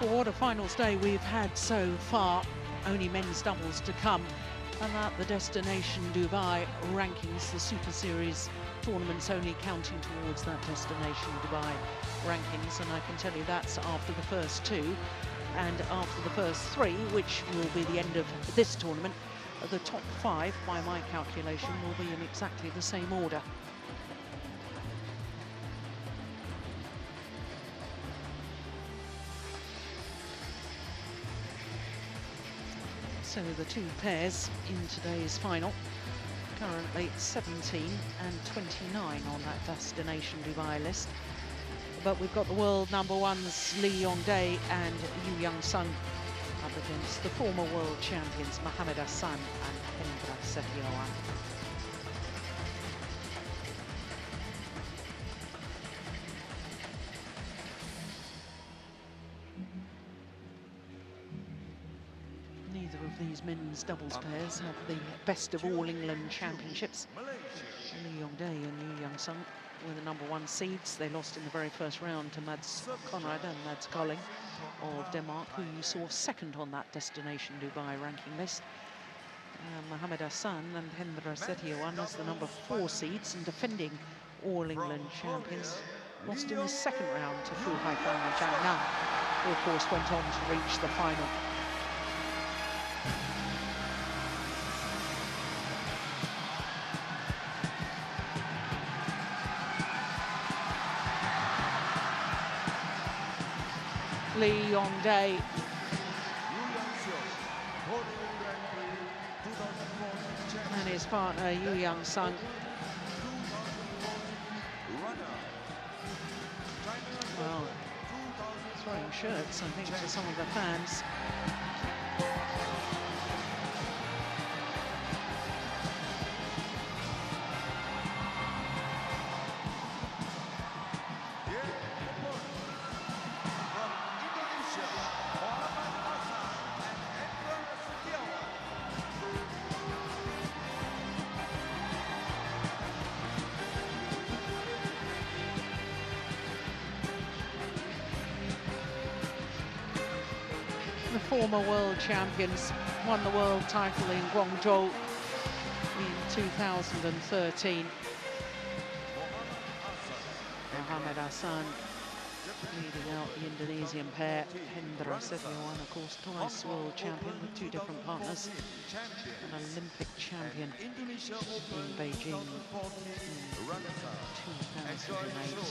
For what a finals day we've had so far, only men's doubles to come. And at the destination Dubai rankings, the Super Series tournaments only counting towards that destination Dubai rankings. And I can tell you that's after the first two. And after the first three, which will be the end of this tournament, the top five, by my calculation, will be in exactly the same order. So the two pairs in today's final, currently 17 and 29 on that destination Dubai list. But we've got the world number ones Lee Yong-dae and Yu Young-sung up against the former world champions Mohamed Ahsan and Hendra Setiawan. Neither of these men's doubles pairs have the best of all England championships. Lee Yong-dae and Yu Young-sung were the number one seeds. They lost in the very first round to Mads Conrad and Mads Colling of Denmark, who you saw second on that destination Dubai ranking list. Mohamed Ahsan and Hendra Setiawan as the number 4 seeds and defending All England champions. Lost in the second round to Fu Haifeng and Zhang Nan, who of course went on to reach the final. Lee Yong-dae and his partner Yu Young-sung. Well, throwing shirts, I think, to some of the fans. The former world champions won the world title in Guangzhou in 2013. Mohamed Ahsan leading out the Indonesian pair. Hendra Setiawan, of course, twice world champion with two different partners. An Olympic champion in Beijing in 2008.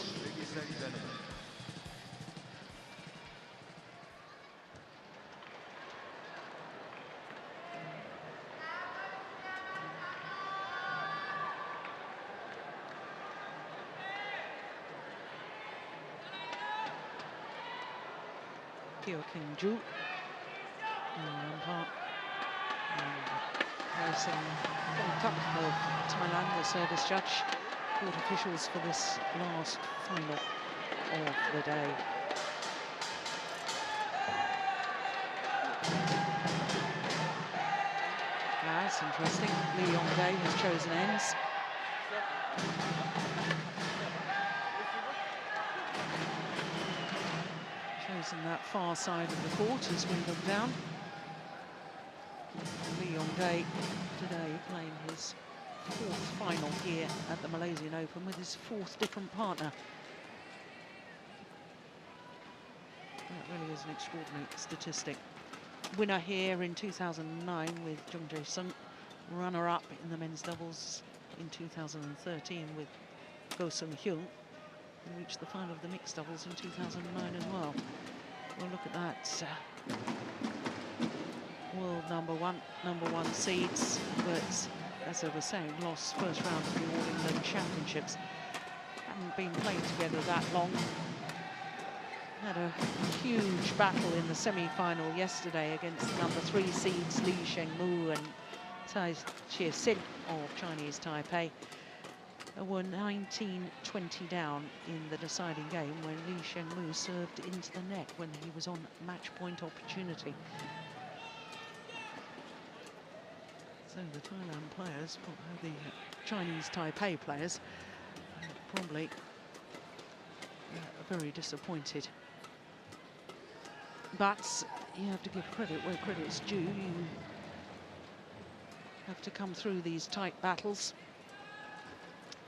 King-ju, Rampart, and Harrison of Thailand, the service judge, court officials for this last final of the day. That's interesting. Lee Yong-dae has chosen ends. Chosen that far side of the court as we look down. Lee Yong-dae today playing his 4th final here at the Malaysian Open with his 4th different partner. That really is an extraordinary statistic. Winner here in 2009 with Jung Jae-sung, runner-up in the men's doubles in 2013 with Go Seung-hyun, and reached the final of the mixed doubles in 2009 as well. Well, look at that. World number one seeds, but as I was saying, lost first round of the All England Championships. Haven't been playing together that long. had a huge battle in the semi-final yesterday against the number 3 seeds Li Shengmu and Tai Chie-sin of Chinese Taipei. They were 19-20 down in the deciding game when Li Shengmu served into the net when he was on match point opportunity. So the Thailand players, the Chinese Taipei players, probably very disappointed. But you have to give credit where credit's due. You have to come through these tight battles,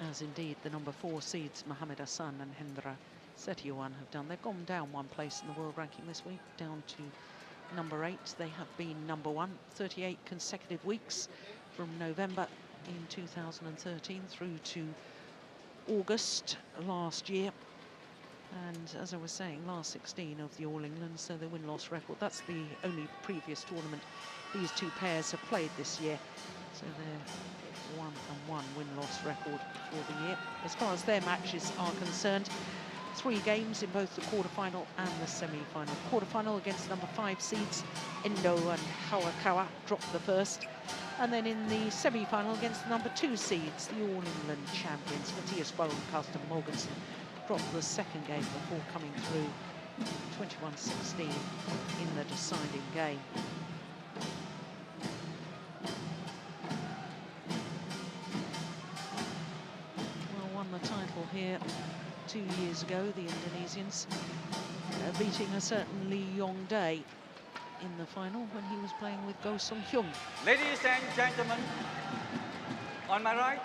as indeed the number 4 seeds Mohammed Ahsan and Hendra Setiawan have done. They've gone down 1 place in the world ranking this week, down to number 8. They have been number 1 38 consecutive weeks from November in 2013 through to August last year. And as I was saying, last 16 of the All England, so the win-loss record, that's the only previous tournament these two pairs have played this year. So they're 1-1 win-loss record for the year. As far as their matches are concerned, 3 games in both the quarterfinal and the semi-final. Quarterfinal against number 5 seeds Endo and Hawakawa dropped the first, and then in the semi-final against the number 2 seeds, the All England champions Matthias Boe and Carsten Morgensen, dropped the second game before coming through 21-16 in the deciding game. Well, won the title here 2 years ago, the Indonesians, beating a certain Lee Yong-dae in the final when he was playing with Go Sung-hyun. Ladies and gentlemen, on my right,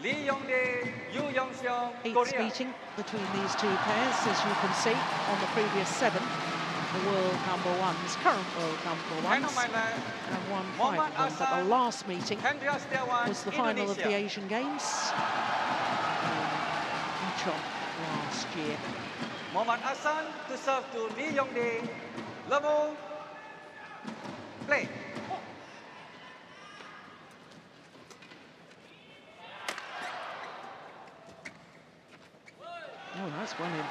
Lee Yong-dae, Yu Yong-seong, Eighth meeting between these two pairs, as you can see on the previous 7. The world number 1s, current world number 1s, have won 5 of them. But the last meeting Hendra, Setiawan, was the final of the Asian Games in Incheon last year. Mohammed Ahsan to serve to Lee Yong-dae. Level, play. Oh, that's well in.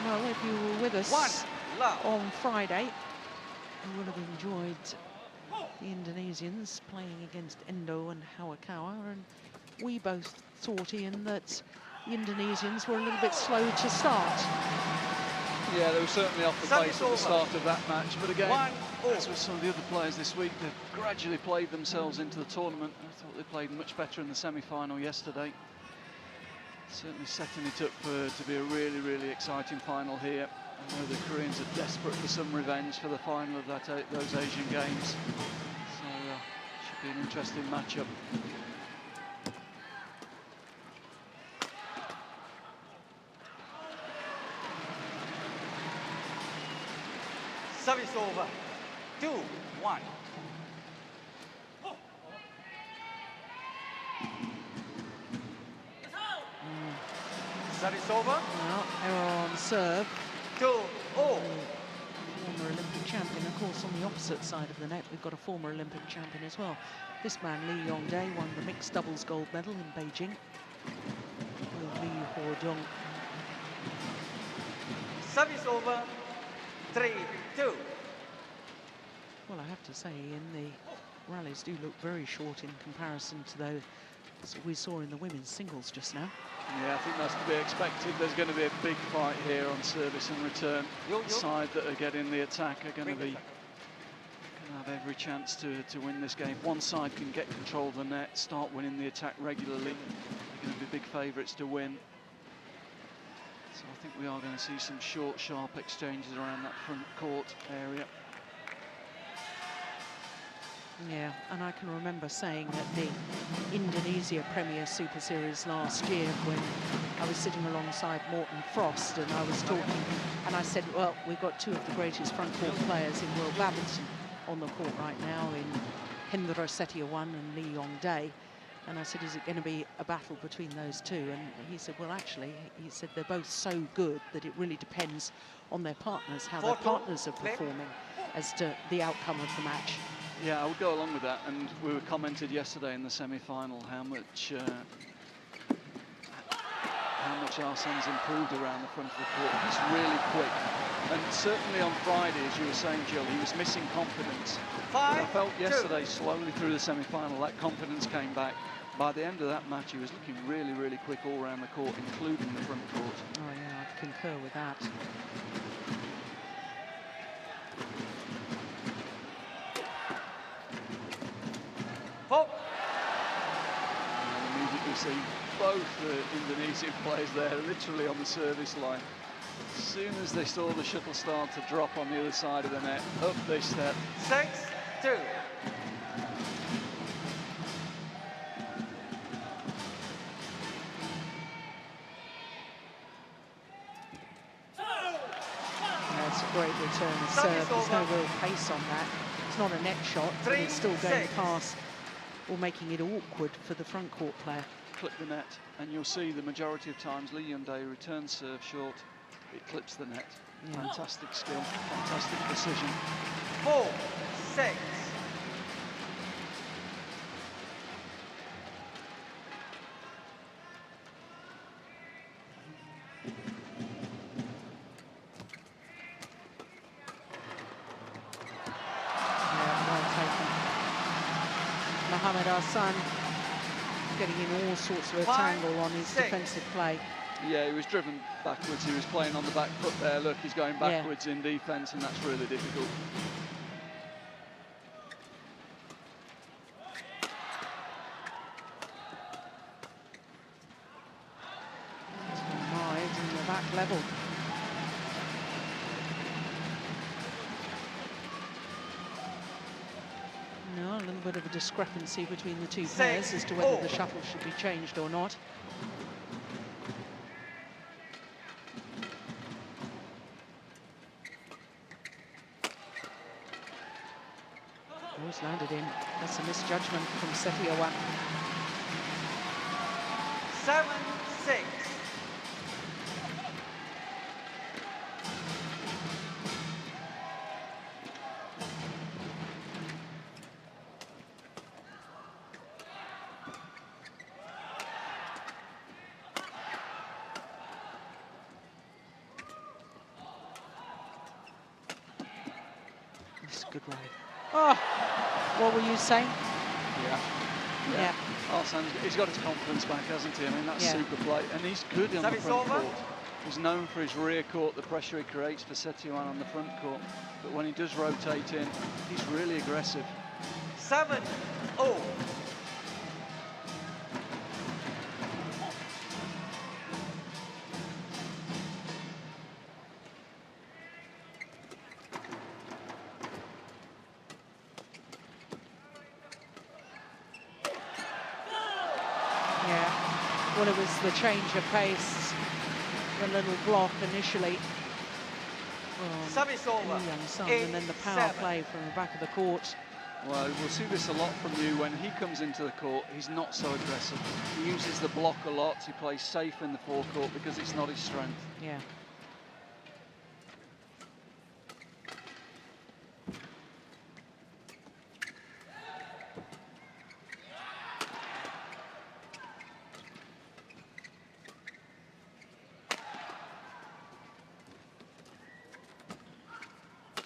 Well, if you were with us on Friday, you would have enjoyed the Indonesians playing against Endo and Hawakawa, and we both thought, Ian, that the Indonesians were a little bit slow to start. Yeah, they were certainly off the pace at the start of that match, but again, as with some of the other players this week, they've gradually played themselves into the tournament. I thought they played much better in the semi-final yesterday. Certainly setting it up to be a really, really exciting final here. I know the Koreans are desperate for some revenge for the final of those Asian Games. So should be an interesting matchup. Service over. 2-1. Service over. Well, error on serve. 2-0. Former Olympic champion, of course, on the opposite side of the net, we've got a former Olympic champion as well. This man, Lee Yong-dae, won the mixed doubles gold medal in Beijing with Lee Ho-dong. Service over. 3-2. Well, I have to say, Ian, the rallies do look very short in comparison to those we saw in the women's singles just now. Yeah, I think that's to be expected. There's going to be a big fight here on service and return. The side that are getting the attack are going to have every chance to win this game. One side can get control of the net, start winning the attack regularly. They're going to be big favourites to win. So I think we are going to see some short, sharp exchanges around that front court area. Yeah, and I can remember saying at the Indonesia Premier Super Series last year when I was sitting alongside Morten Frost and I was talking, and I said, well, we've got 2 of the greatest front court players in world badminton on the court right now in Hendra Setiawan and Lee Yong-dae. And I said, is it going to be a battle between those 2? And he said, well, actually, he said they're both so good that it really depends on their partners, how their partners are performing as to the outcome of the match. Yeah, I would go along with that, and we were commented yesterday in the semi-final how how much Ahsan's improved around the front of the court. He's really quick. And certainly on Friday, as you were saying, Jill, he was missing confidence. But I felt yesterday, slowly through the semi-final, that confidence came back. By the end of that match, he was looking really, really quick all around the court, including the front court. Oh, yeah, I'd concur with that. And immediately see both the Indonesian players there, literally on the service line. As soon as they saw the shuttle start to drop on the other side of the net, up they stepped. 6-2. That's a great return of serve. There's no real pace on that. It's not a net shot, but it's still going past or making it awkward for the front court player. Clip the net, and you'll see the majority of times Lee Young-dae returns serve short, it clips the net. Yeah. Fantastic skill, fantastic precision. 4-6. Ahsan getting in all sorts of a tangle on his defensive play. Yeah, he was driven backwards. He was playing on the back foot there. Look, he's going backwards in defence, and that's really difficult. It's wide in the back level. No, a little bit of a discrepancy between the two players as to whether the shuttle should be changed or not. Always landed in. That's a misjudgment from Setiawan. 7-6. This is a good ride. Oh, what were you saying? Yeah. Ahsan, he's got his confidence back, hasn't he? I mean, that's super play, and he's good on the front court. He's known for his rear court, the pressure he creates for Setiawan on the front court. But when he does rotate in, he's really aggressive. 7-0. Well, it was the change of pace, the little block initially from Young-Sung, and then the power play from the back of the court. Well, we'll see this a lot from you. When he comes into the court, he's not so aggressive. He uses the block a lot. He plays safe in the forecourt because it's not his strength. Yeah.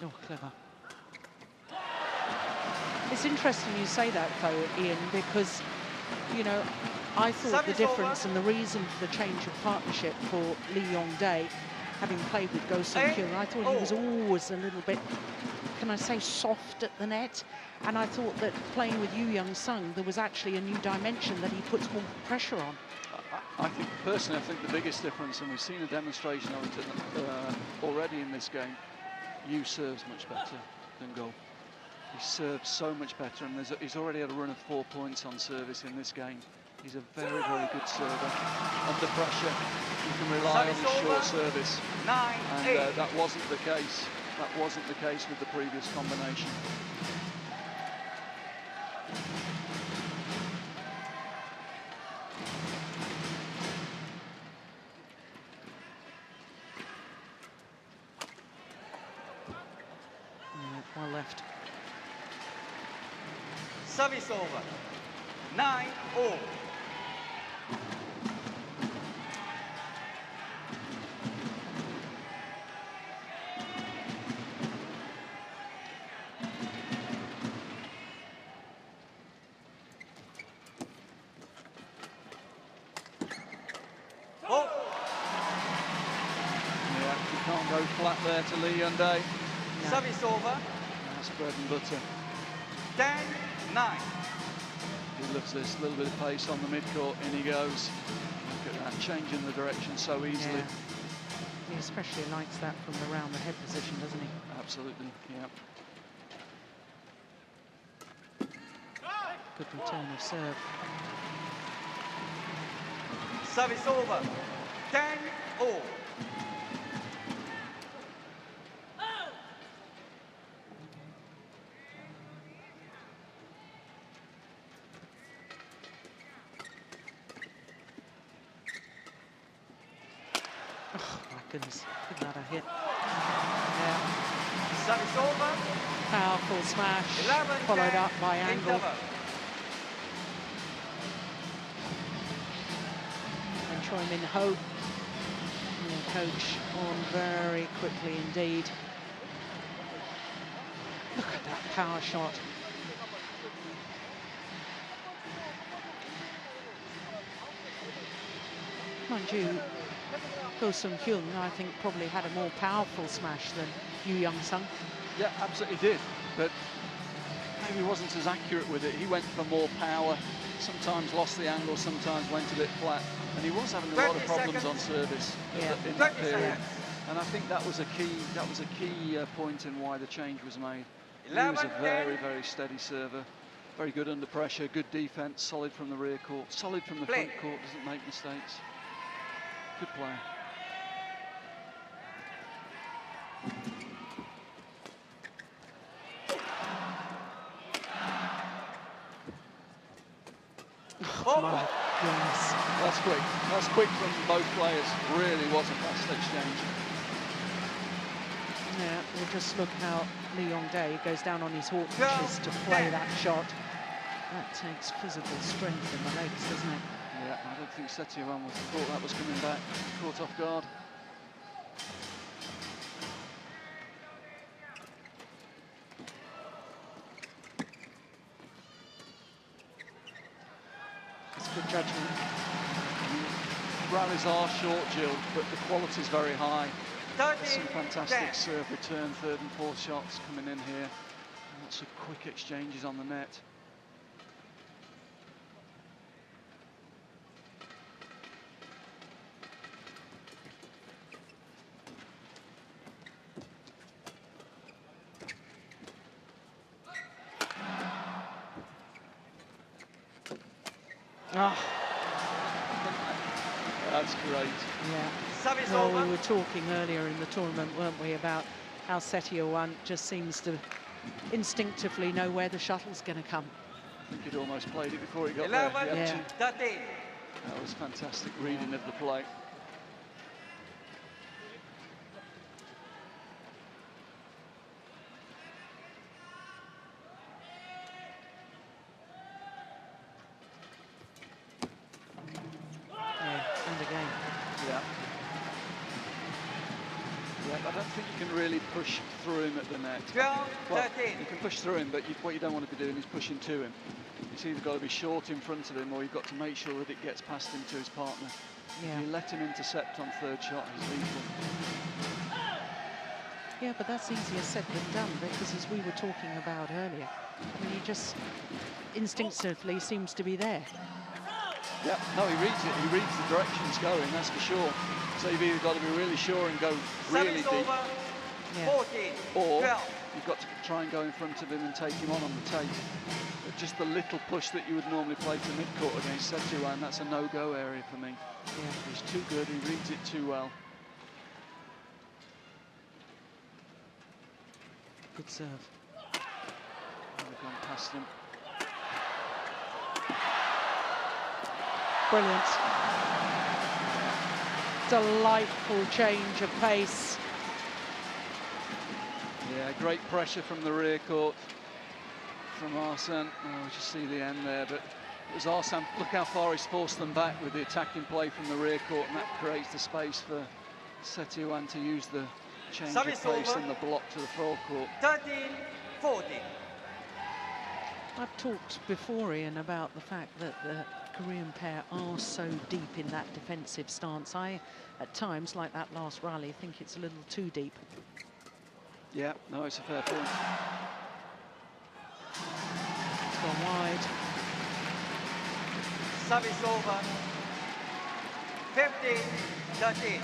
Oh, clever. It's interesting you say that, though, Ian, because, you know, I thought the difference and the reason for the change of partnership for Lee Young-dae, having played with Go Sung-kyun, I thought he was always a little bit, can I say, soft at the net. And I thought that playing with Young-sung, there was actually a new dimension that he puts more pressure on. I think, personally, I think the biggest difference, and we've seen a demonstration of it already in this game, Yu serves much better than Go. He serves so much better, and he's already had a run of 4 points on service in this game. He's a very, very good server. Under pressure, you can rely on his short service. And that wasn't the case. That wasn't the case with the previous combination. Well left. Service over. 9-0. flat there to Lee Hyundai. No. Service over. That's bread and butter. 10-9. He loves this, a little bit of pace on the mid-court, in he goes. Look at that, changing the direction so easily. Yeah. He especially likes that from around the head position, doesn't he? Absolutely, yeah. Good return of serve. Service over. 10-all. Oh my goodness, give that a hit. Yeah. Service over. Powerful smash, 11-10 followed up by angle. interval. And Choi Min Ho, the coach, on very quickly indeed. Look at that power shot. Mind you, Go Sung-kyung, I think, probably had a more powerful smash than Yu Young-sung. Yeah, absolutely did, but maybe wasn't as accurate with it. He went for more power, sometimes lost the angle, sometimes went a bit flat, and he was having a lot of problems on service in that period. And I think that was a key point in why the change was made. He was a very, very steady server, very good under pressure, good defense, solid from the rear court, solid from the front court, doesn't make mistakes. Good player. Oh my goodness. That's quick. That's quick from both players. Really was a fast exchange. Yeah, we'll just look how Lee Yong-dae goes down on his haunches to play that shot. That takes physical strength in the legs, doesn't it? Yeah, I don't think Setiawan thought that was coming back. Caught off guard. It's good judgment. Rallies are short, Jill, but the quality's very high. 13-10. Some fantastic serve return, third and fourth shots coming in here. Lots of quick exchanges on the net. Ah, That's great. yeah. Service Well, over. we were talking earlier in the tournament, weren't we, about how Setiawan just seems to instinctively know where the shuttle's going to come. I think he'd almost played it before he got 11, there. He had Yeah. to. 13. That was fantastic reading of the play. Yeah, and again. Yeah. Yeah, I don't think you can really push through him at the net. 12, Well, 13. you can push through him, but what you don't want to be doing is pushing to him. It's either got to be short in front of him, or you've got to make sure that it gets past him to his partner. Yeah. If you let him intercept on third shot, he's lethal. Yeah, but that's easier said than done, because as we were talking about earlier, I mean, he just instinctively seems to be there. Yeah, no, he reads it. He reads the direction it's going, that's for sure. So you've either got to be really sure and go really Service deep, over. Yeah. 14, or 12. you've got to try and go in front of him and take him on the take. But just the little push that you would normally play to mid-court against Setiawan, that's a no-go area for me. Yeah. He's too good, he reads it too well. Good serve. They've gone past him. Brilliant. Delightful change of pace. Yeah, great pressure from the rear court from Ahsan. Oh, just see the end there, but it was Ahsan. Look how far he's forced them back with the attacking play from the rear court, and that creates the space for Setiawan to use the change of Service pace over. and the block to the forecourt. 13, 14. I've talked before, Ian, about the fact that the Korean pair are so deep in that defensive stance. I, at times, like that last rally, think it's a little too deep. Yeah, no, it's a fair point. It's gone wide. Service over. 15-13.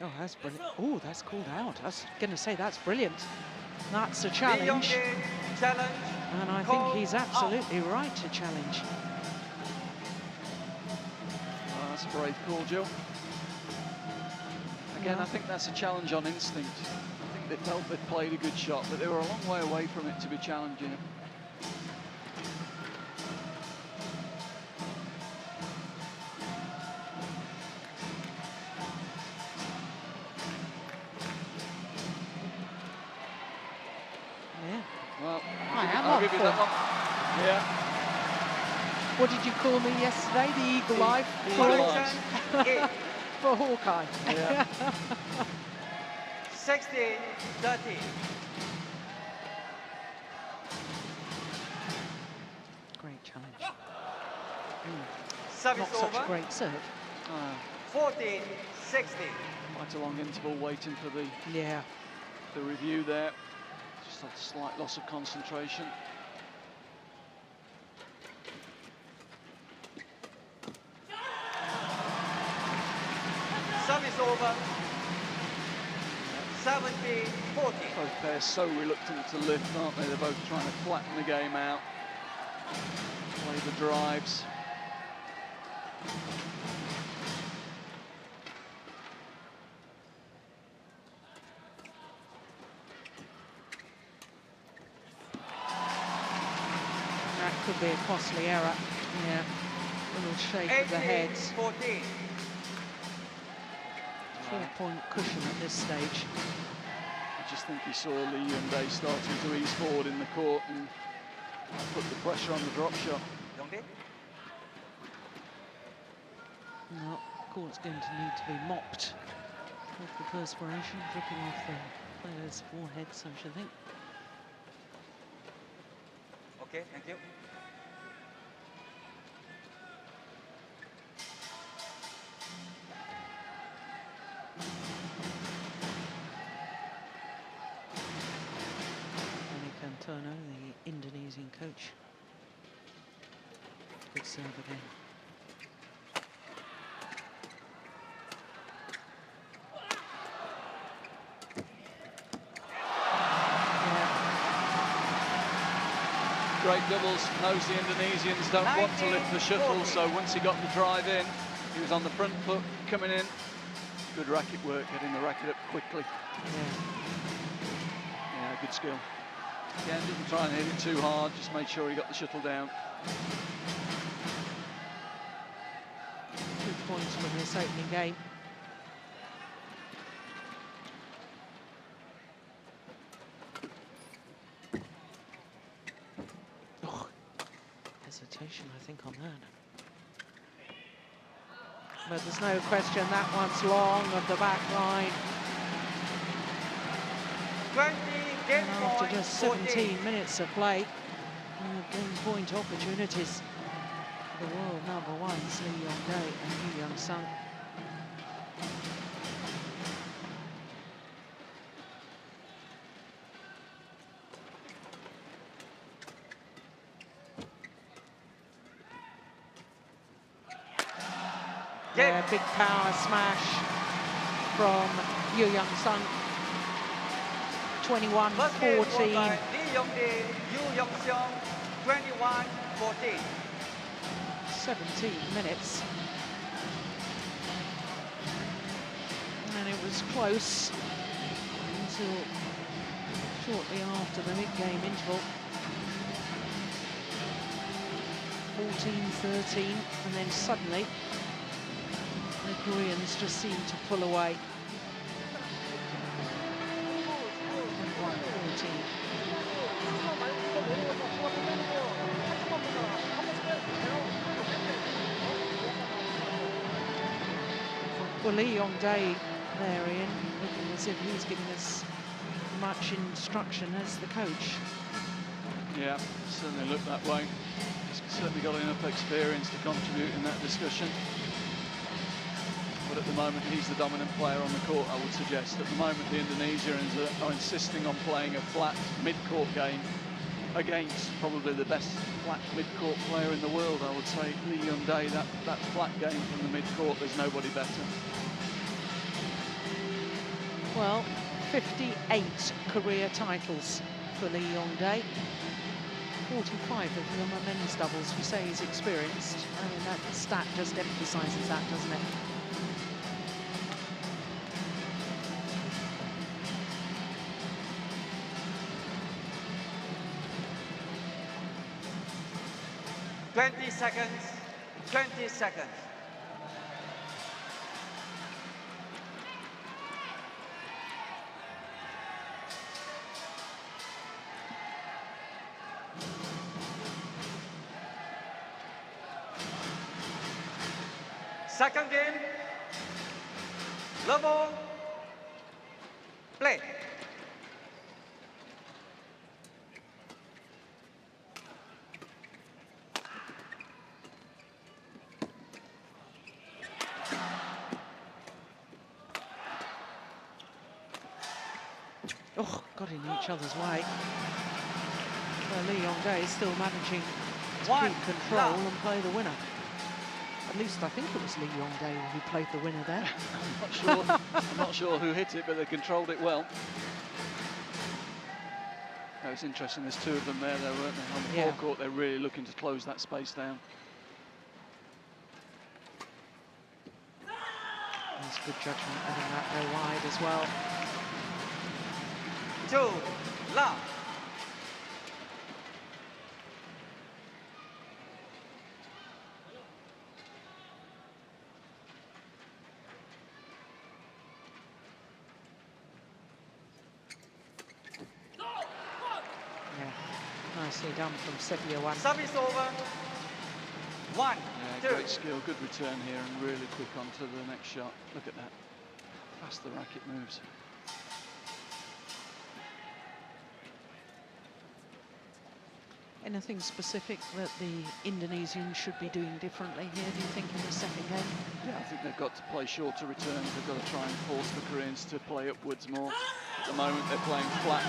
Oh, that's brilliant. Oh, that's called out. I was going to say that's brilliant. That's a challenge. Challenge. And I think he's absolutely right to challenge. Oh, that's a brave call, Jill. Again, Yeah. I think that's a challenge on instinct. I think they felt they'd played a good shot, but they were a long way away from it to be challenging him. Yeah. Well, I'll give you that one. Yeah. What did you call me yesterday? The eagle eye Position 8. for Hawkeye. Yeah. 16-13. Great challenge. Service Not such over. a great serve. 14-16. Quite a long interval waiting for Yeah. the review there. Just a slight loss of concentration. Service over. 17-14. Both pairs so reluctant to lift, aren't they? They're both trying to flatten the game out, play the drives. That could be a costly error. Yeah. A little shake of the heads. 18-14. 4-point cushion at this stage. I just think he saw Lee Yunde starting to ease forward in the court and put the pressure on the drop shot. Yongdae. No, the court's going to need to be mopped with the perspiration dripping off the players' foreheads, I should think. Okay, thank you. Turno, the Indonesian coach. Good serve again. Great doubles, knows the Indonesians don't want to lift the shuttle, so once he got the drive in, he was on the front foot, coming in. Good racket work, getting the racket up quickly. Yeah, good skill. Again, didn't try and hit it too hard, just made sure he got the shuttle down. 2 points from this opening game. Oh, hesitation, I think, on that. But there's no question that one's long of the back line. 20. And after just 17 minutes of play, game point opportunities. The world #1s, Lee Yongdae and Yu Young-sung. Yeah, big power smash from Yu Young-sung. 21-14. Lee Yongdae, Yu Young-seong, 21-14. 17 minutes. And it was close until shortly after the mid-game interval. 14-13, and then suddenly the Koreans just seemed to pull away. 14. Well, Lee Yong-dae there, Ian, looking as if he's giving as much instruction as the coach. Yeah, certainly looked that way. He's certainly got enough experience to contribute in that discussion. But at the moment, he's the dominant player on the court, I would suggest. At the moment, the Indonesians are insisting on playing a flat mid-court game against probably the best flat mid-court player in the world, I would say. Lee Yong-dae, that flat game from the mid-court, there's nobody better. Well, 58 career titles for Lee Yong-dae. 45 of them are men's doubles. We say he's experienced. I mean, that stat just emphasises that, doesn't it? Twenty seconds. 20 seconds. Second game, level, play. Oh, got in each other's way. Well, Lee Yong-dae is still managing to keep control and play the winner. At least I think it was Lee Yong-dae who played the winner there. I'm not sure who hit it, but they controlled it well. It was interesting, there's two of them there, though, weren't they? On the forecourt, they're really looking to close that space down. That's good judgment, letting that go wide as well. 2 love. Nicely done from Setiawan. Service over. 1, 2. Great skill, good return here, and really quick onto the next shot. Look at that. Fast the racket moves. Anything specific that the Indonesians should be doing differently here, do you think, in the second game? Yeah, I think they've got to play shorter returns. They've got to try and force the Koreans to play upwards more. At the moment, they're playing flat,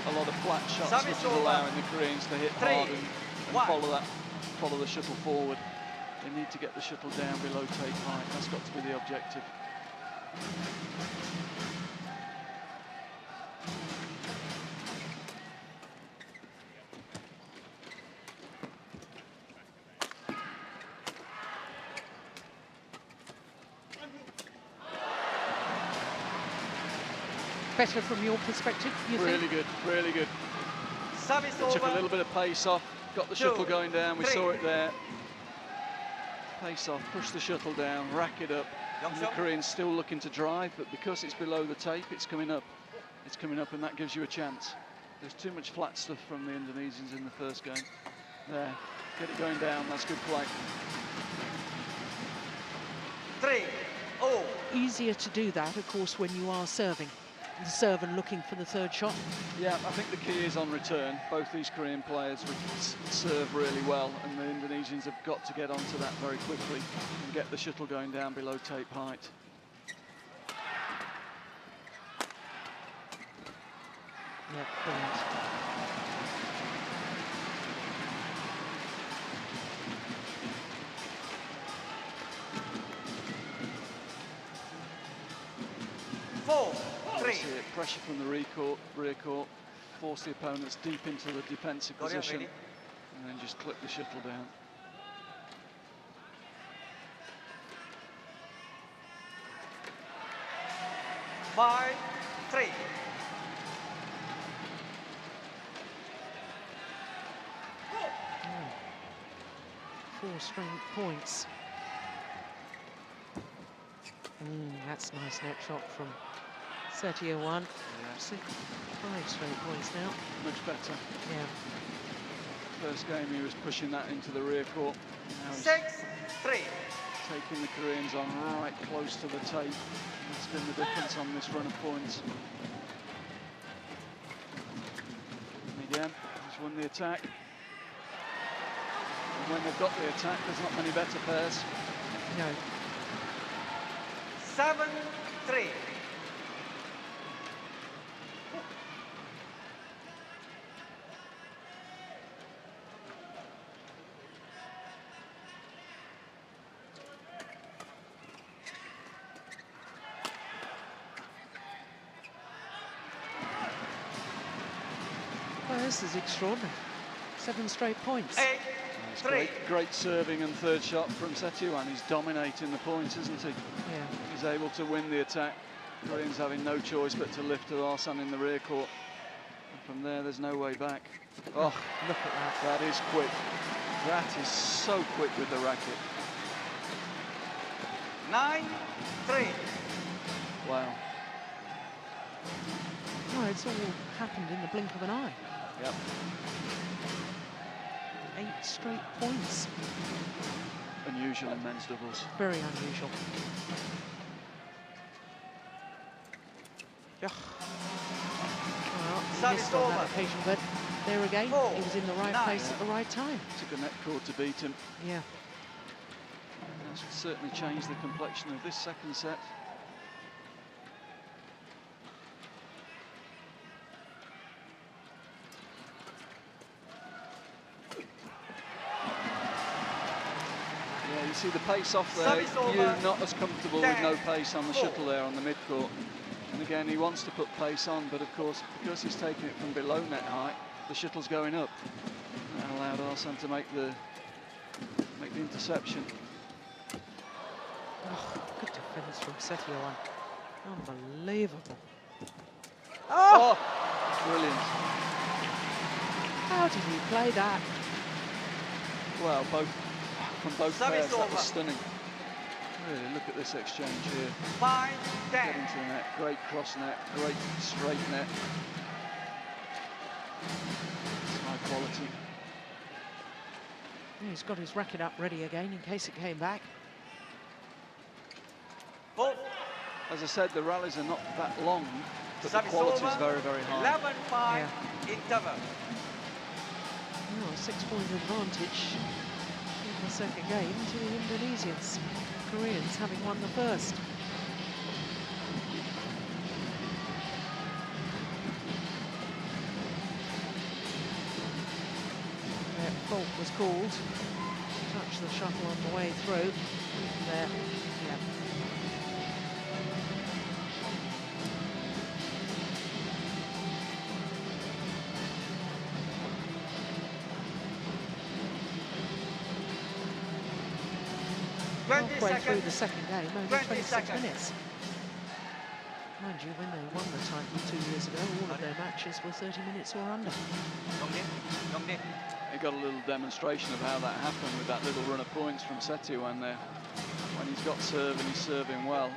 a lot of flat shots, which is allowing the Koreans to hit hard and follow the shuttle forward. They need to get the shuttle down below tape height. That's got to be the objective. Better from your perspective, you think? Really good, really good. Service They took a little bit of pace off, got the shuttle going down, we saw it there. Pace off, push the shuttle down, rack it up. And the Koreans still looking to drive, but because it's below the tape, it's coming up. It's coming up, and that gives you a chance. There's too much flat stuff from the Indonesians in the first game. There, get it going down, that's good play. 3, 0. Easier to do that, of course, when you are serving. The serve and looking for the third shot. Yeah, I think the key is on return. Both these Korean players serve really well, and the Indonesians have got to get onto that very quickly and get the shuttle going down below tape height. Yeah, brilliant. Pressure from the rear court, force the opponents deep into the defensive position, and then just clip the shuttle down. Five, 3. Four straight points. That's a nice net shot from Setiawan. Yeah. 5 straight points now. Much better. Yeah. First game he was pushing that into the rear court. Now 6, 3. taking the Koreans on right close to the tape. That's been the difference on this run of points. And again, he's won the attack. And when they've got the attack, there's not many better pairs. No. 7-3. Well, this is extraordinary. 7 straight points. 8-3. Great serving and third shot from Setiawan. He's dominating the points, isn't he? Yeah. He's able to win the attack. Koreans having no choice but to lift to Ahsan in the rear court. And from there, there's no way back. Oh, Look at that. that is quick. That is so quick with the racket. 9-3. Wow. No, it's all happened in the blink of an eye. Yep. 8 straight points. Unusual in men's doubles. Very unusual. Well, he missed on that occasion, but there again, he was in the right place at the right time. Took a net cord to beat him. Yeah. That's certainly changed the complexion of this second set. Yeah, you see the pace off there. You're not as comfortable with no pace on the shuttle there on the mid-court. And again, he wants to put pace on, but of course, because he's taking it from below net height, the shuttle's going up. That allowed Ahsan to make the interception. Oh, good defence from Setiawan. Unbelievable. Oh! Brilliant. How did he play that? Well, from both pairs, that over. was stunning. Really, look at this exchange here. 5-10. Getting to the net, great cross net, great straight net. It's high quality. Yeah, he's got his racket up ready again in case it came back. As I said, the rallies are not that long, but the quality is very, very high. 11-5 interval. Oh, a 6-point advantage in the second game to the Indonesians. Koreans having won the first. Fault was called. Touched the shuttle on the way through. There, yeah. Halfway through the second game, only 26 minutes. Mind you, when they won the title 2 years ago, all of their matches were 30 minutes or under. He got a little demonstration of how that happened with that little run of points from Setiawan there. When he's got serve and he's serving well,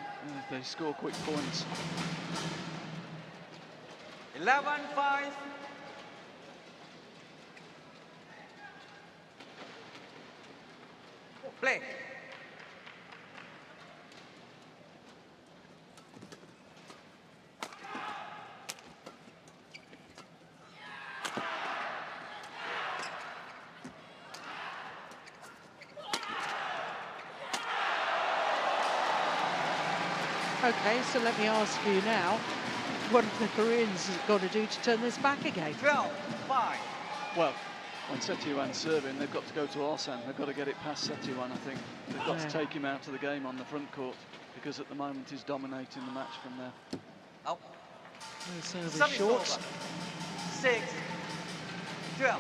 they score quick points. 11-5. Play. Okay, so let me ask you now, what have the Koreans got to do to turn this back again? 12-5. Well, when Setiawan's serving, they've got to go to Ahsan. They've got to get it past Setiawan, I think. They've got to take him out of the game on the front court, because at the moment he's dominating the match from there. Out. No serve is short. 6-12.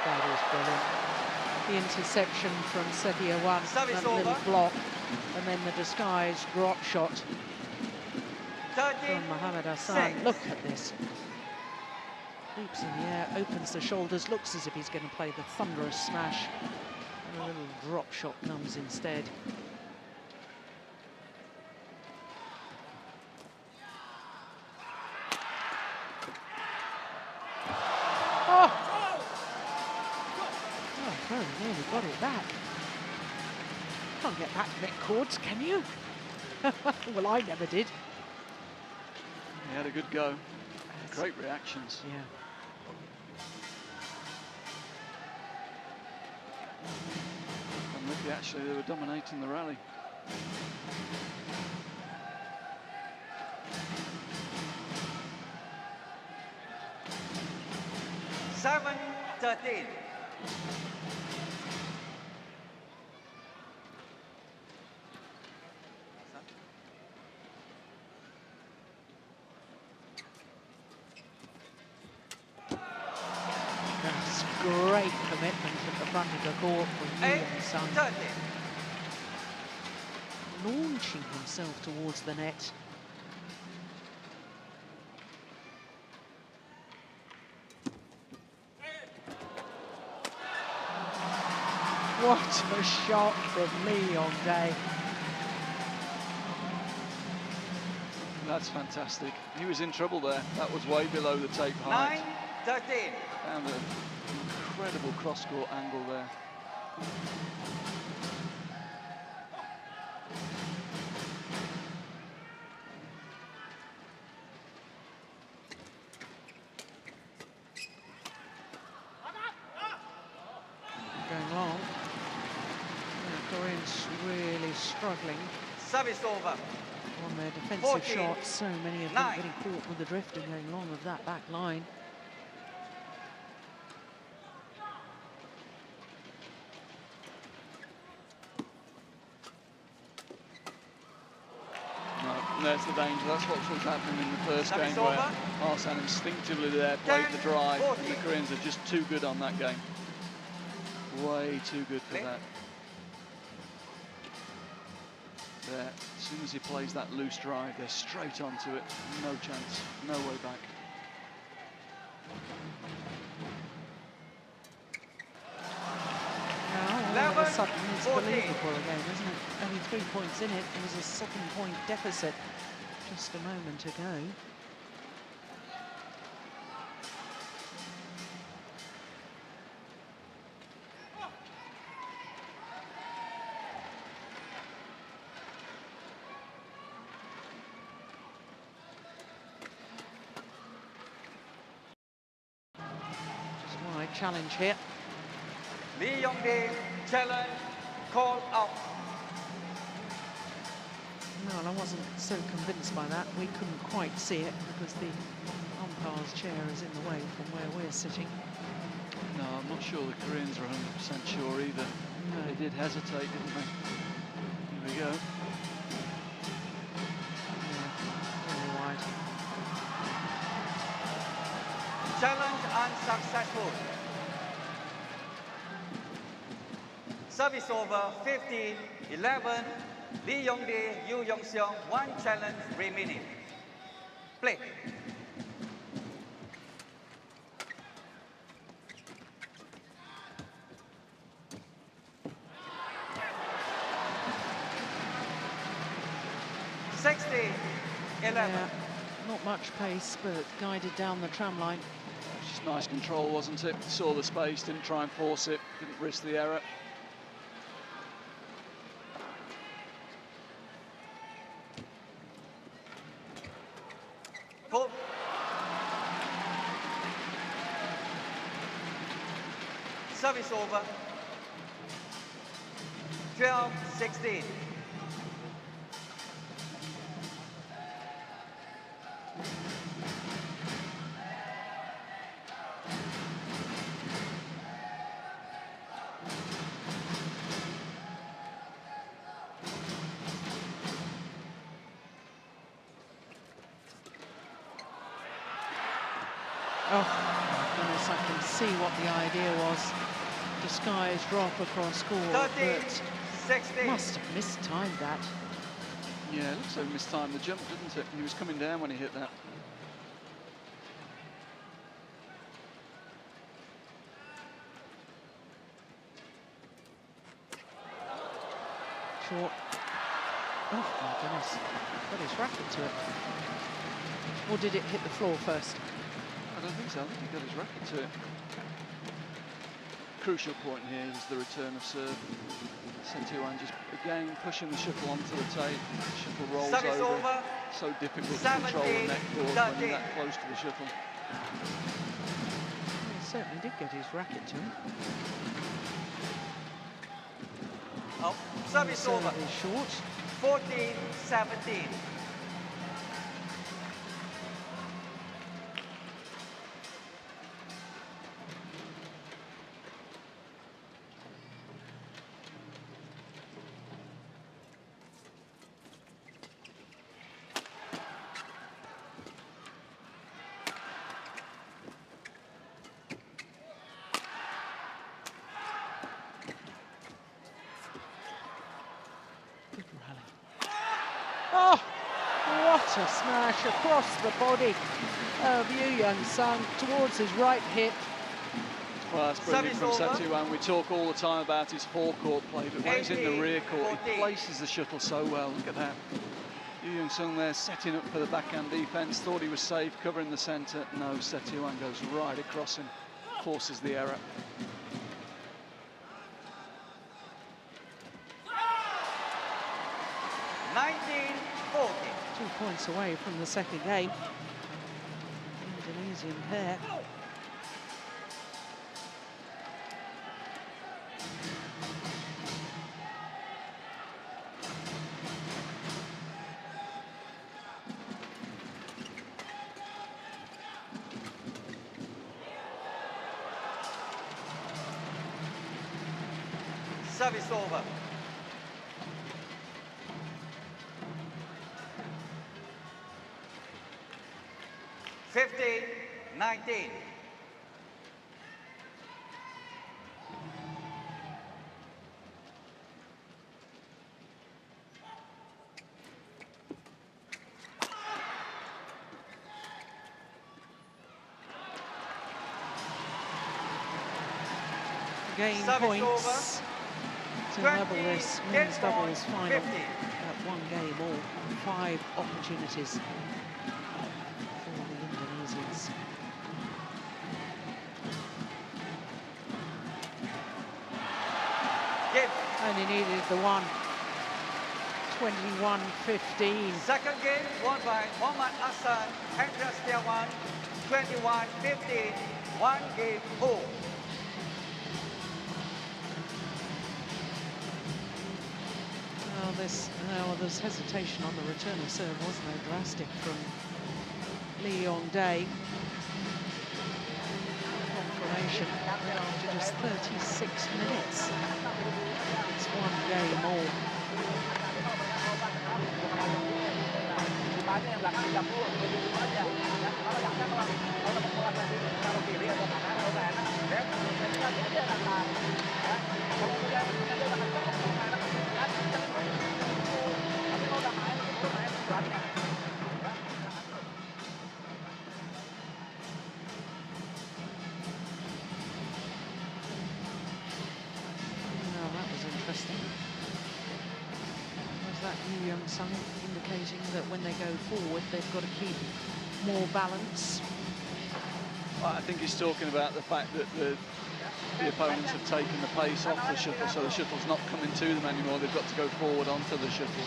That is brilliant. The interception from Setiawan, that little block, and then the disguised drop shot from Mohamed Ahsan. Look at this. Leaps in the air, opens the shoulders, looks as if he's going to play the thunderous smash. And a little drop shot comes instead. Oh, very nearly got it back. Can't get back net cords, can you? Well, I never did. He had a good go. Great reactions. Yeah. And look, actually, they were dominating the rally. Seven, 13. That's great commitment at the front of the court from Ahsan. Launching himself towards the net. What a shot from Lee Yong-dae. That's fantastic. He was in trouble there. That was way below the tape height. 9, 13. Found an incredible cross-court angle there. Going long. The Koreans really struggling Service over. on their defensive 14, shots. So many of them 9. getting caught with the drift and going long of that back line. And there's the danger. That's what was happening in the first Service game, where over. Ahsan instinctively there played 10, the drive, and 14. the Koreans are just too good on that game. Way too good for Play. that. There, as soon as he plays that loose drive, they're straight onto it. No chance, no way back. Now, all of a sudden, it's 14. believable again, isn't it? Only 3 points in it. It was a 7-point deficit just a moment ago. Just one challenge here. Lee Yong-dae, challenge, call out. Well, I wasn't so convinced by that. We couldn't quite see it because the umpire's chair is in the way from where we're sitting. No, I'm not sure the Koreans are 100% sure either. No. They did hesitate, didn't they? Here we go. Yeah, very wide. Challenge unsuccessful. Service over, 15, 11. Lee Yong-dae, Yu Yong-seong, 1 challenge remaining. Play. Yeah, not much pace, but guided down the tram line. Just nice control, wasn't it? Saw the space, didn't try and force it, didn't risk the error. Pull. Service over. 12-16. Oh, my goodness, I can see what the idea was. Disguise drop across court, 13, but 16. must have mistimed that. Yeah, it looks like he mistimed the jump, didn't it? He was coming down when he hit that. short. Oh my goodness, got his racket to it. Or did it hit the floor first? I don't think so. I think he got his racket to it. Crucial point here is the return of serve. Setiawan just again pushing the shuttle onto the tape. The shuttle rolls over. So difficult to control the net court when you're that close to the shuttle. He certainly did get his racket to him. Oh, service over. Is short. 14-17. Oh, what a smash across the body of Young-sung towards his right hip. Well, that's brilliant from Setiawan. We talk all the time about his forecourt play, but when he's in the rear court, he places the shuttle so well. Look at that. Young-sung there setting up for the backhand defence, thought he was safe, covering the centre. No, Setiawan goes right across him, forces the error. $19-40. 2 points away from the second game. Indonesian pair. Service over. $15-19. Gain points to level this men's doubles final at 1 game all. 5 opportunities for the Indonesians. And he needed the one. 21-15. Second game won by Ahsan, Hendra Setiawan, 21-15, 1 game all. There's hesitation on the return of serve, wasn't there? Drastic from Lee Yong-dae. Confirmation after just 36 minutes. It's 1 game all. Young-sung indicating that when they go forward, they've got to keep more balance. Well, I think he's talking about the fact that the opponents have taken the pace off the shuttle, so the shuttle's not coming to them anymore. They've got to go forward onto the shuttle.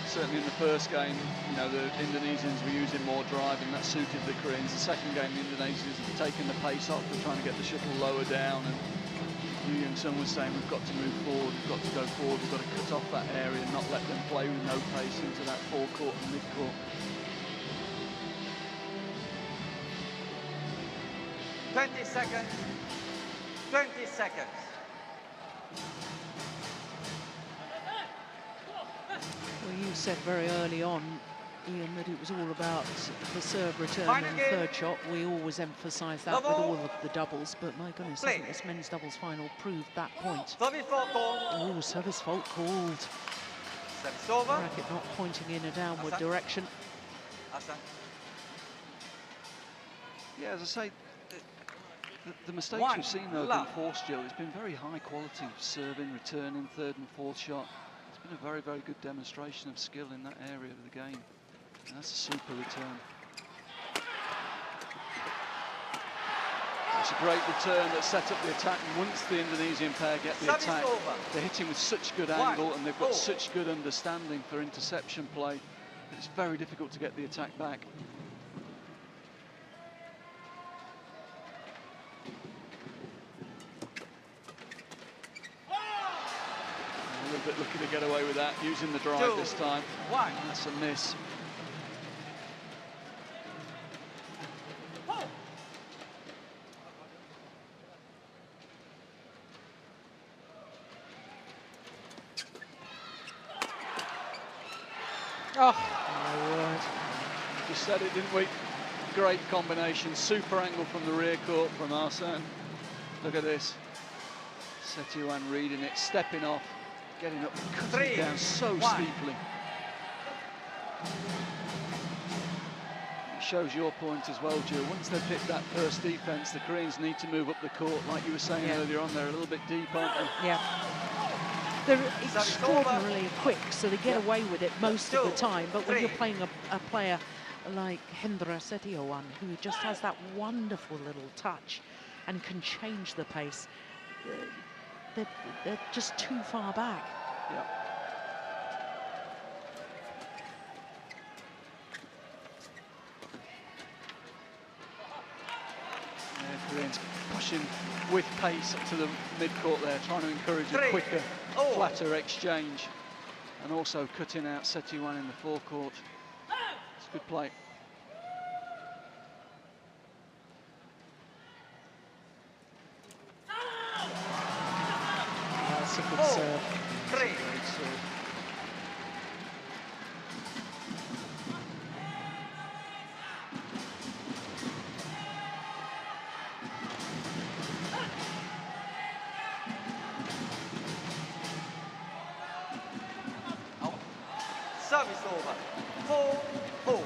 Certainly in the first game, you know, the Indonesians were using more drive, and that suited the Koreans. The second game, the Indonesians have taken the pace off. They're trying to get the shuttle lower down, and Young-sung was saying we've got to move forward, we've got to go forward, we've got to cut off that area and not let them play with no pace into that forecourt and midcourt. 20 seconds. 20 seconds. Well, you said very early on, Ian, that it was all about the serve return and third shot. We always emphasise that with all of the doubles, but my goodness, hasn't this men's doubles final proved that point? Service fault called. Oh, service fault called. Service over. Racket not pointing in a downward direction. Ahsan. Yeah, as I say, the mistakes we've seen though have been forced, Joe. It's been very high quality serving, returning, third and fourth shot. It's been a very, very good demonstration of skill in that area of the game. And that's a super return. It's a great return that set up the attack, and once the Indonesian pair get the attack, they're hitting with such good angle and they've got such good understanding for interception play that it's very difficult to get the attack back. A little bit lucky to get away with that, using the drive this time. That's a miss. Oh, my word. Just said it, didn't we? Great combination. Super angle from the rear court from Ahsan. Look at this. Setiawan reading it, stepping off, getting up, cutting down so steeply. It shows your point as well, Jill. Once they've hit that first defence, the Koreans need to move up the court, like you were saying earlier on. They're a little bit deep, aren't they? Yeah. They're extraordinarily quick, so they get away with it most of the time. But when you're playing a player like Hendra Setiawan, who just has that wonderful little touch and can change the pace, they're just too far back. Yeah. Koreans pushing with pace to the mid-court there, trying to encourage a quicker, flatter exchange, and also cutting out Setiawan in the forecourt. It's good play. That's a good serve. Great serve. Service over. 4-4.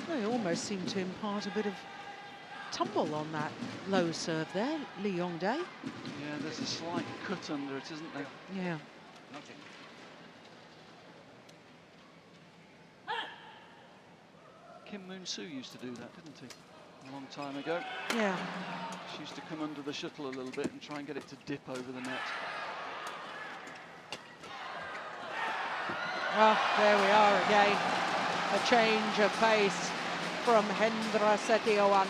They almost seem to impart a bit of tumble on that low serve there, Lee Yong-dae. Yeah, there's a slight cut under it, isn't there? Yeah. Kim Moon-soo used to do that, didn't he? A long time ago. Yeah. She used to come under the shuttle a little bit and try and get it to dip over the net. Well, there we are again. A change of pace from Hendra Setiawan.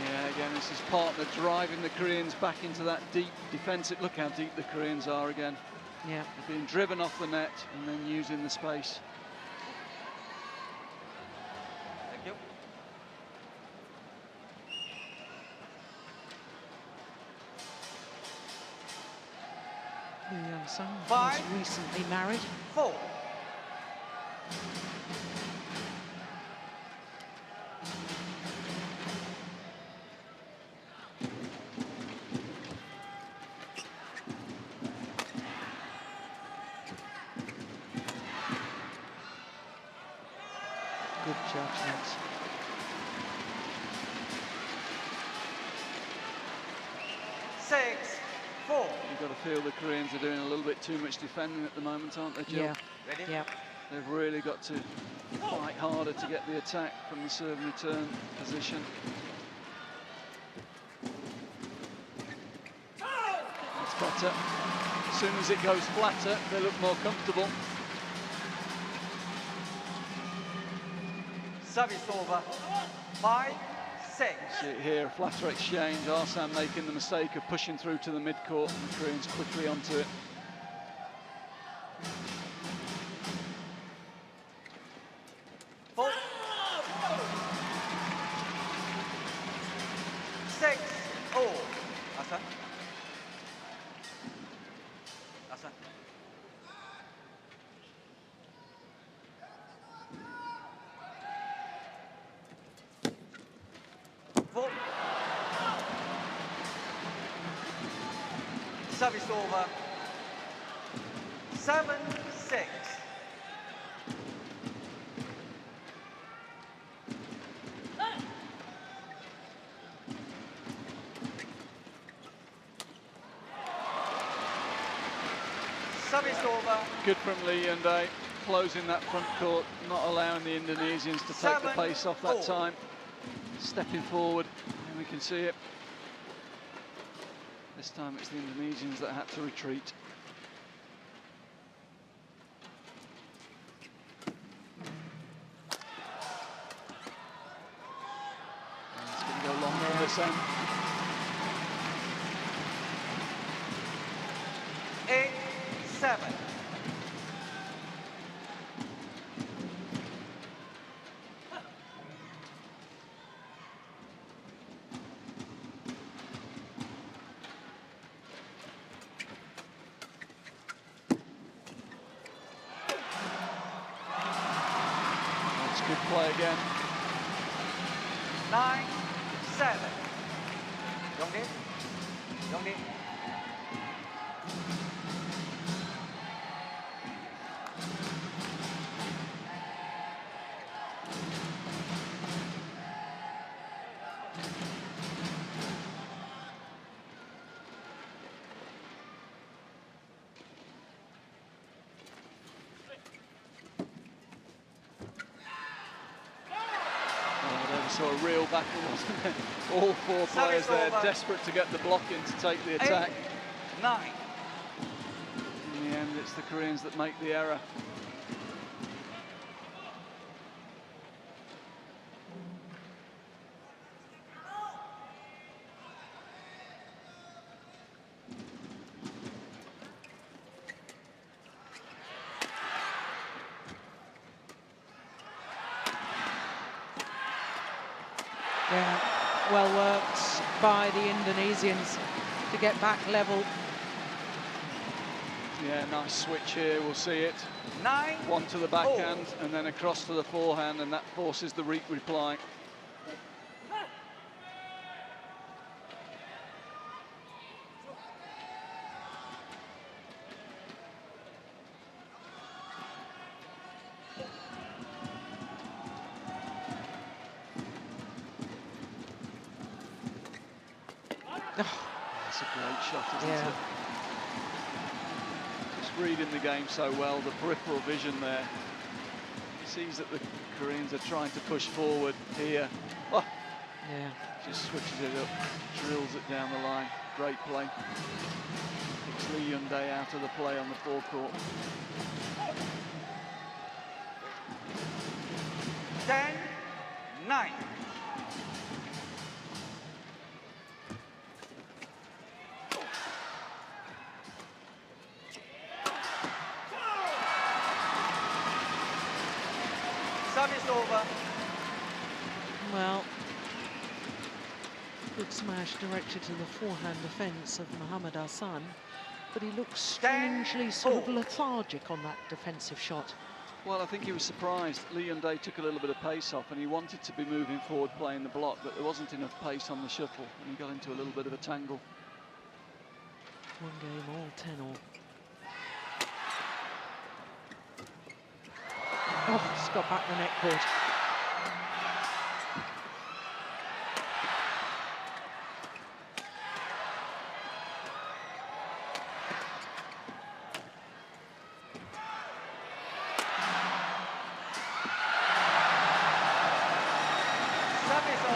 Yeah, again, this is partner driving the Koreans back into that deep defensive. Look how deep the Koreans are again. Yeah. They're being driven off the net and then using the space. Thank you. Lee Young-sung was recently married. 4. Good judgment. Six, 4. You've got to feel the Koreans are doing a little bit too much defending at the moment, aren't they, Jill? Yeah. Ready? Yeah. They've really got to fight harder to get the attack from the serve and return position. That's better. As soon as it goes flatter, they look more comfortable. Service over. 5-6. See it here, a flatter exchange. Ahsan making the mistake of pushing through to the mid-court, and the Koreans quickly onto it. Ahsan. Ahsan. Service over. 7-6. Service over. Good from Lee Hyundai, closing that front court, not allowing the Indonesians to take the pace off that time. Stepping forward, and we can see it. This time it's the Indonesians that had to retreat. And it's going to go longer on this end. 8-7. Good play again. 9-7. Yongdi. Yongdi. So a real battle, wasn't it? All four players there, desperate to get the block in to take the attack. 8-9. In the end, it's the Koreans that make the error. Yeah, well worked by the Indonesians to get back level. Yeah, nice switch here, we'll see it. 9. One to the backhand and then across to the forehand, and that forces the reply. That's a great shot, isn't it? Just reading the game so well, the peripheral vision there. He sees that the Koreans are trying to push forward here. Oh, Yeah. just switches it up, drills it down the line. Great play. Kicks Lee Hyundai out of the play on the forecourt. 10-9. Service over. Well, good smash directed to the forehand defence of Mohammad Ahsan, but he looks strangely sort of lethargic on that defensive shot. Well, I think he was surprised. Lee Hyundai took a little bit of pace off and he wanted to be moving forward playing the block, but there wasn't enough pace on the shuttle and he got into a little bit of a tangle. One game all, 10-all. Oh, it's got back the net cord.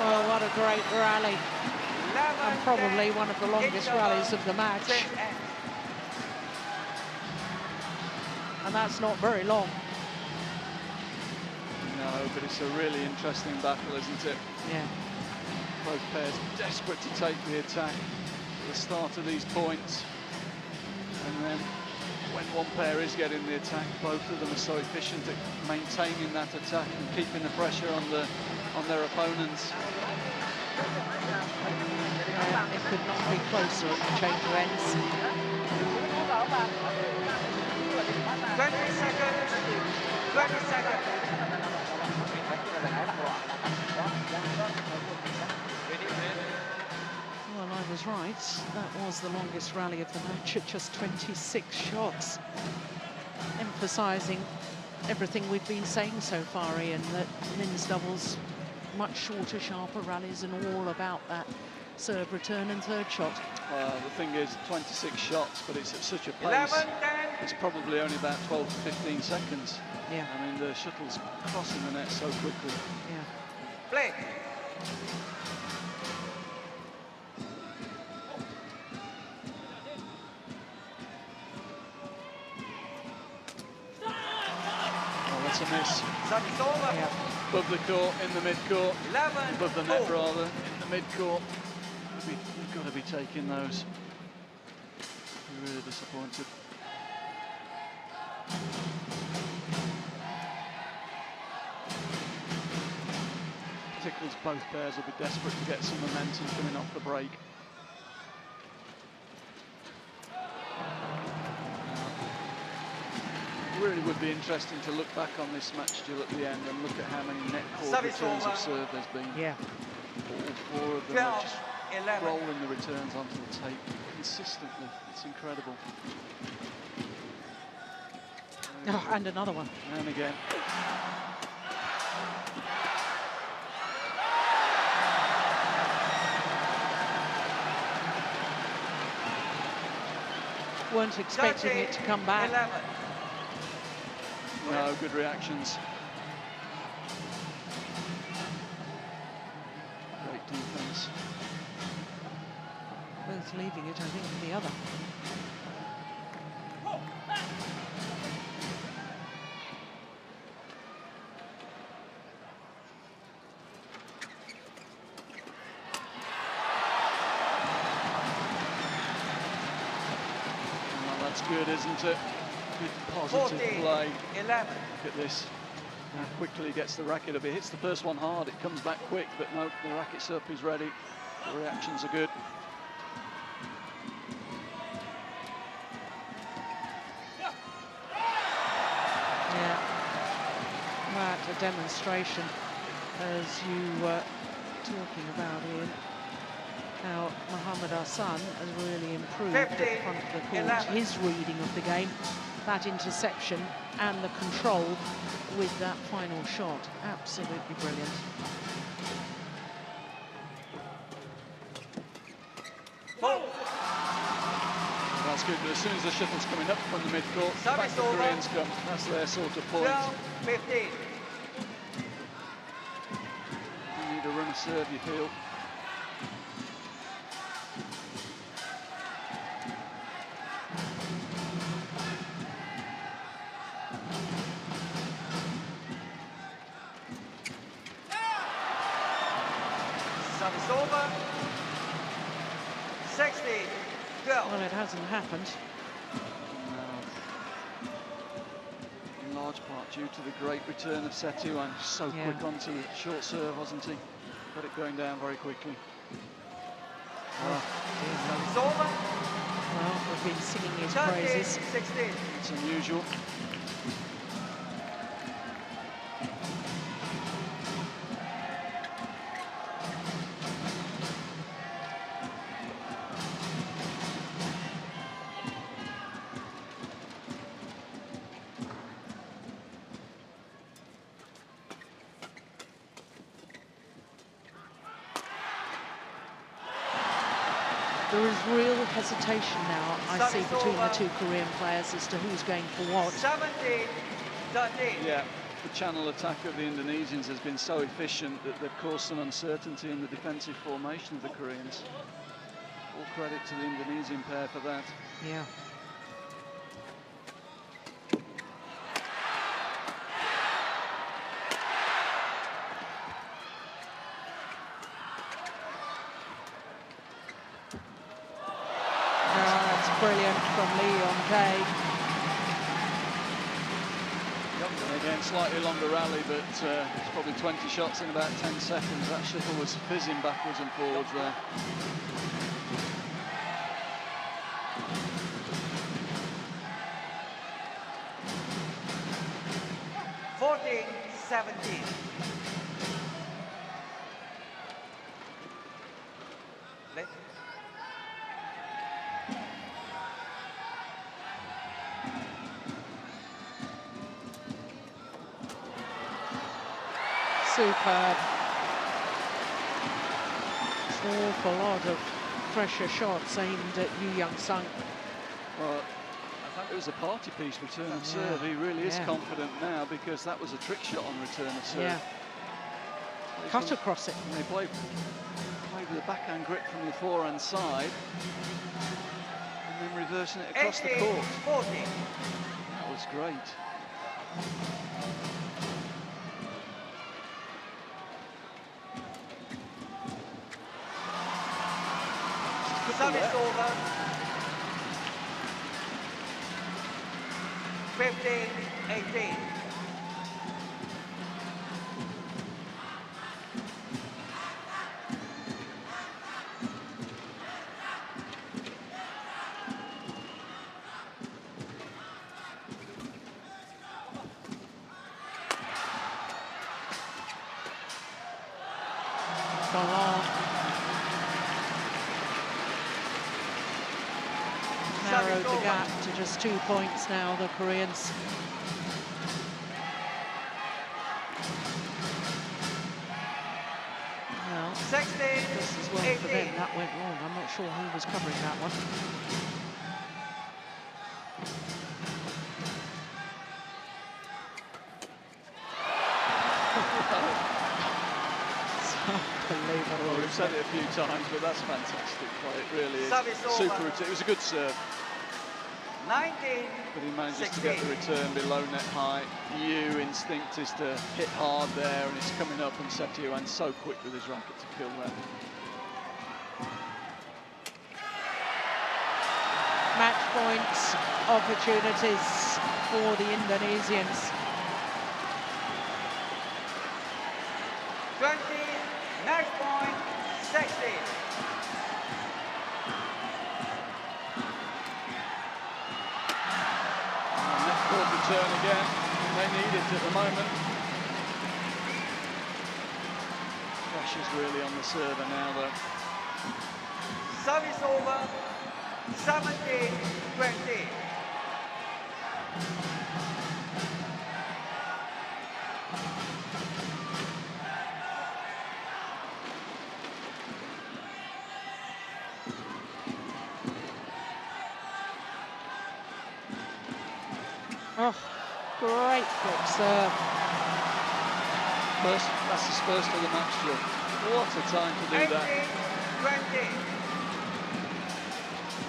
Oh, what a great rally. And probably one of the longest rallies of the match. And that's not very long. No, but it's a really interesting battle, isn't it? Yeah. Both pairs desperate to take the attack at the start of these points. And then when one pair is getting the attack, both of them are so efficient at maintaining that attack and keeping the pressure on their opponents. It could not be closer at the change of ends. 20 seconds. 20 seconds. Well, I was right. That was the longest rally of the match at just 26 shots. Emphasising everything we've been saying so far, Ian, that men's doubles, much shorter, sharper rallies and all about that serve, return and third shot. The thing is, 26 shots, but it's at such a pace. 11, 10. It's probably only about 12 to 15 seconds. Yeah. I mean, the shuttle's crossing the net so quickly. Yeah. Play. Oh, that's a miss. Service over. Yeah. Above the court, in the mid-court. 11, Above the net, 4. rather, in the mid-court. You've got to be taking those. You're really disappointed. Particularly as both pairs will be desperate to get some momentum coming off the break. Really would be interesting to look back on this match still at the end and look at how many net court Service returns over. of serve there's been. Yeah. All 4 of them 12, are just 11. rolling the returns onto the tape consistently. It's incredible. Oh, and another one. And again. Weren't expecting it to come back. 11. No, good reactions. Great defense. Both leaving it, I think, for the other. Well, that's good, isn't it? Good positive 14, play. 11. Look at this. How quickly he gets the racket up. He hits the first one hard, it comes back quick, but no, the racket's up, he's ready. The reactions are good. Yeah. What a demonstration, as you were talking about, Ian, how Mohamed Ahsan has really improved at 15, front of the court. 11. His reading of the game, that interception and the control with that final shot. Absolutely brilliant. That's good, but as soon as the shuttle's coming up from the mid-court, Service back the over. Koreans come. That's their sort of point. 12, 15. You need a run of serve, you feel. Service over. 60, 12. Well, it hasn't happened. In large part due to the great return of Setiawan. So quick onto the short serve, wasn't he? Got it going down very quickly. Service over. Well, we've been singing his 13, praises. 16. It's unusual. There is real hesitation now, I see, Service between the over. 2 Korean players as to who's going for what. 17, 13. Yeah, the channel attack of the Indonesians has been so efficient that they've caused some uncertainty in the defensive formation of the Koreans. All credit to the Indonesian pair for that. Yeah. Brilliant from Lee Yong-tae. And again, slightly longer rally, but it's probably 20 shots in about 10 seconds. That shuttle was fizzing backwards and forwards there. Fourteen, 17. Play. Superb. Awful lot of pressure shots aimed at Yu Young-sung. Well, it was a party piece return of serve. He really is confident now because that was a trick shot on return of serve. Yeah. Cut across it. And they played with a backhand grip from the forehand side and then reversing it across the court. 40. That was great. Service over. 15-18. Narrowed the gap to just 2 points now, the Koreans. Well, 16, this is well for them. That went wrong. I'm not sure who was covering that one. Unbelievable. We've said it a few times, but that's fantastic play. It really is. Super routine. It was a good serve. 19. But he manages 16. to get the return below net height. Yu instinct is to hit hard there, and it's coming up, and Setiawan so quick with his racket to kill that. Match points, opportunities for the Indonesians. 20, match point, 60. Net court return again. They need it at the moment. Pressure's really on the server now, though. Service over, 17-20. Oh, great quick serve. That's his first of the match, Joe. What a time to do that. 20.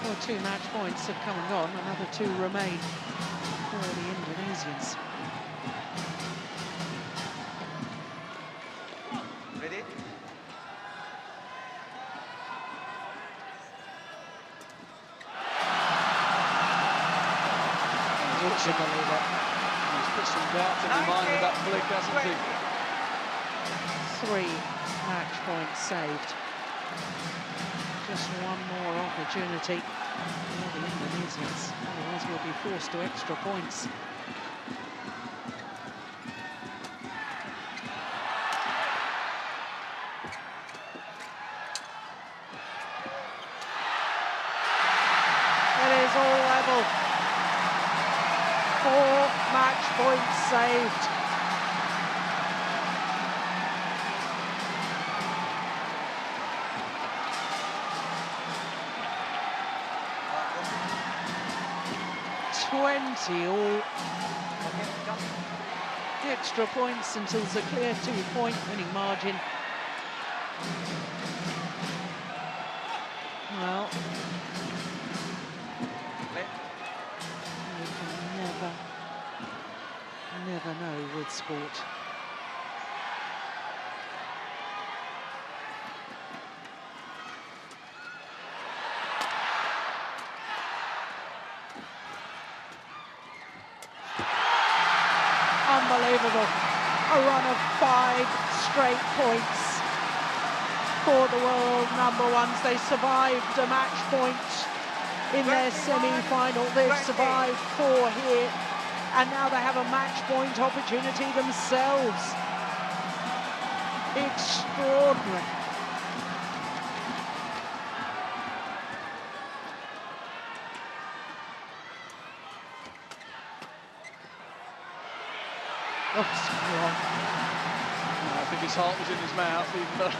Well, 2 match points have come and gone. Another 2 remain for the Indonesians. Ready? Would you believe it? He's put some doubt in the mind of that flick, hasn't he? 3 match points saved. Just one more opportunity for the Indonesians. Otherwise we'll be forced to extra points. It is all level. 4 match points saved. All extra points until it's a clear 2-point winning margin. Well, you can never know with sport. Unbelievable. A run of 5 straight points for the world #1s. They survived a match point in their semi-final. They've survived 4 here, and now they have a match point opportunity themselves. Extraordinary. Oh, strong. I think his heart was in his mouth, even though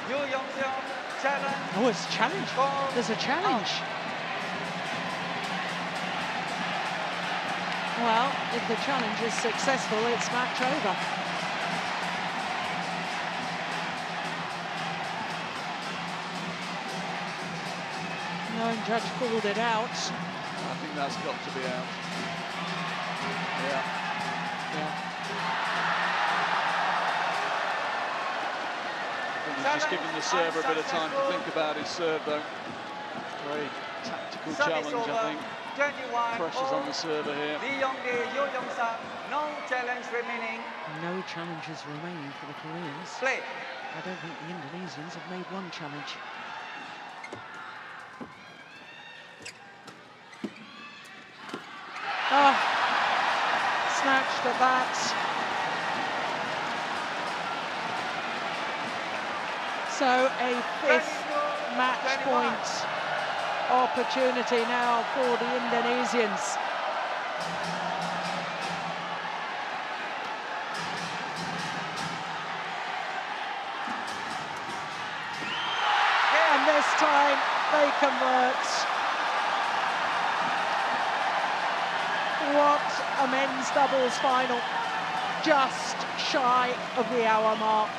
Yu Yong-seong, challenge. Oh, it's a challenge. There's a challenge. Well, if the challenge is successful, it's match over. No judge called it out. I think that's got to be out. Yeah. I think he's just giving the server a bit of time to think about his serve, though. Very tactical challenge, I think. 21. Pressure's on the server here. Lee Yong-dae, Yu Yong-sang, no challenge remaining. No challenges remaining for the Koreans. Play. I don't think the Indonesians have made one challenge. Oh, snatched at that. So a fifth match point opportunity now for the Indonesians. And this time they convert. What a men's doubles final, just shy of the hour mark.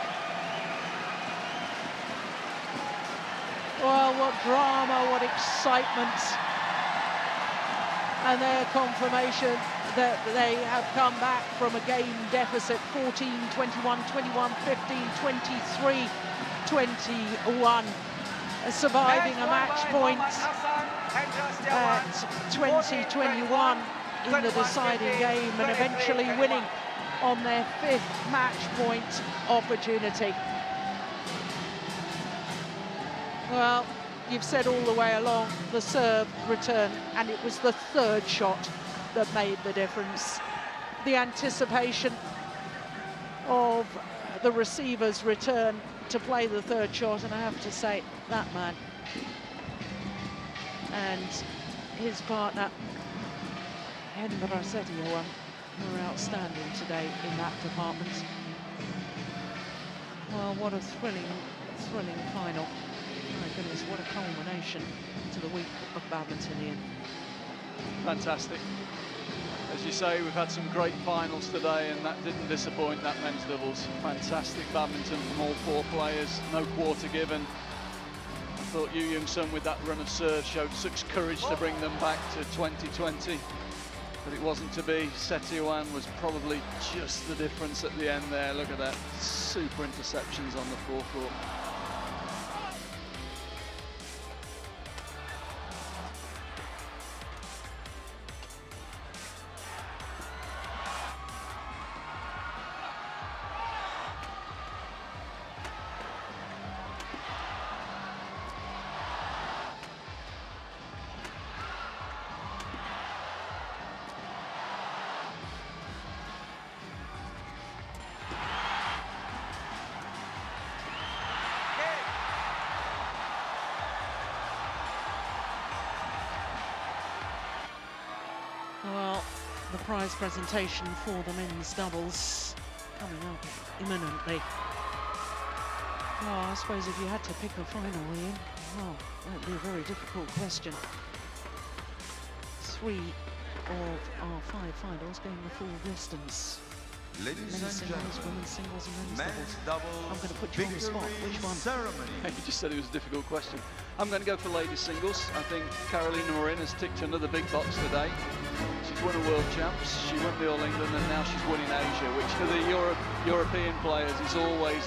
Well, what drama, what excitement. And their confirmation that they have come back from a game deficit, 14-21, 21-15, 23-21. Surviving a match point at 20-21 in the deciding game and eventually winning on their fifth match point opportunity. Well, you've said all the way along the serve return, and it was the third shot that made the difference. The anticipation of the receiver's return to play the third shot, and I have to say, that man and his partner, Hendra Setiawan, were outstanding today in that department. Well, what a thrilling final. My goodness, what a culmination to the week of badminton, Ian. Fantastic. As you say, we've had some great finals today, and that didn't disappoint, that men's doubles. Fantastic badminton from all four players, no quarter given. I thought Yu Young-sung with that run of serve showed such courage to bring them back to 2020, but it wasn't to be. Setiawan was probably just the difference at the end there. Look at that, super interceptions on the forecourt. Well, the prize presentation for the men's doubles coming up imminently. Well, I suppose if you had to pick a final, Ian, well, that'd be a very difficult question. 3 of our 5 finals going the full distance. Ladies Men's and singles, gentlemen, women's singles and men's men's doubles. doubles I'm going to put you on the spot. Which one? Ceremony. You just said it was a difficult question. I'm going to go for ladies singles. I think Carolina Marin has ticked another big box today. She's won a World Champs, she won the All England, and now she's winning Asia, which for the European players is always